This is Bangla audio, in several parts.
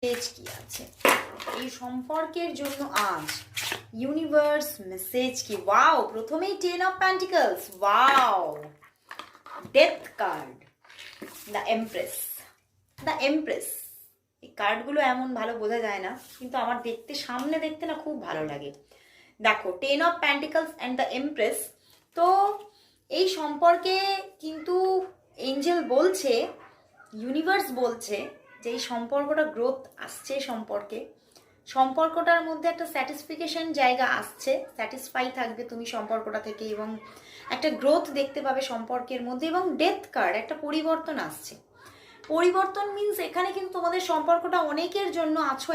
মেসেজ কি আছে এই সম্পর্কের জন্য আজ? ইউনিভার্স মেসেজ কি? ওয়াও, প্রথমেই 10 of pentacles, wow, death card, the empress. The empress, এই কার্ডগুলো এমন ভালো বোঝা যায় না, কিন্তু আমার দেখতে, সামনে দেখতে না খুব ভালো লাগে। দেখো, 10 of pentacles and the empress. তো এই সম্পর্কে কিন্তু এঞ্জেল বলছে, ইউনিভার্স বলছে যে এই সম্পর্কটা গ্রোথ আসছে, সম্পর্কটার মধ্যে একটা স্যাটিসফিকেশন জায়গা আসছে, স্যাটিসফাই থাকবে তুমি সম্পর্কটা থেকে, এবং একটা গ্রোথ দেখতে পাবে সম্পর্কের মধ্যে। এবং ডেথ কার্ড, একটা পরিবর্তন আসছে। পরিবর্তন মিনস এখানে কিন্তু তোমাদের সম্পর্কটা অনেকের জন্য আছো,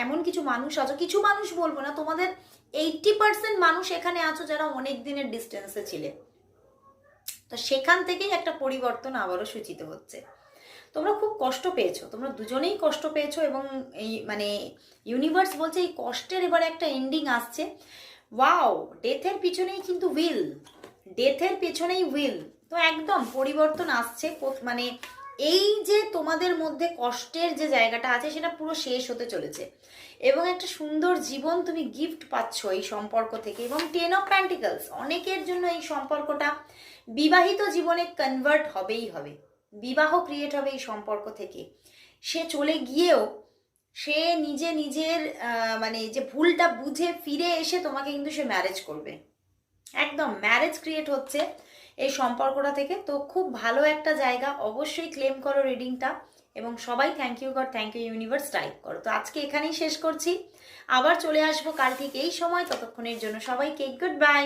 এমন কিছু মানুষ আছো, কিছু মানুষ বলবো না, তোমাদের 80% মানুষ এখানে আছো যারা অনেক দিনের ডিস্টেন্সে ছিলে। তো সেখান থেকেই একটা পরিবর্তন আবারও সূচিত হচ্ছে। তোমরা খুব কষ্ট পেয়েছো, তোমরা দুজনেই কষ্ট পেয়েছো, এবং এই মানে ইউনিভার্স বলছে এই কষ্টের এবারে একটা এন্ডিং আসছে। ওয়াও, ডেথের পিছনেই কিন্তু উইল, ডেথের পেছনেই উইল। তো একদম পরিবর্তন আসছে, মানে এই যে তোমাদের মধ্যে কষ্টের যে জায়গাটা আছে সেটা পুরো শেষ হতে চলেছে, এবং একটা সুন্দর জীবন তুমি গিফট পাচ্ছ এই সম্পর্ক থেকে। এবং 10 অফ পেন্টিকলস, অনেকের জন্য এই সম্পর্কটা বিবাহিত জীবনে কনভার্ট হবেই হবে, বিবাহ ক্রিয়েট হবে এই সম্পর্ক থেকে। সে চলে গিয়েও সে নিজের মানে যে ভুলটা বুঝে ফিরে এসে তোমাকে কিন্তু সে ম্যারেজ করবে, একদম ম্যারেজ ক্রিয়েট হচ্ছে এই সম্পর্কটা থেকে। তো খুব ভালো একটা জায়গা, অবশ্যই ক্লেম করো রিডিংটা, এবং সবাই thank you God, thank you universe type করো। তো আজকে এখানেই শেষ করছি, আবার চলে আসবো কাল ঠিক এই সময়, ততক্ষণের জন্য সবাইকে গুড বাই।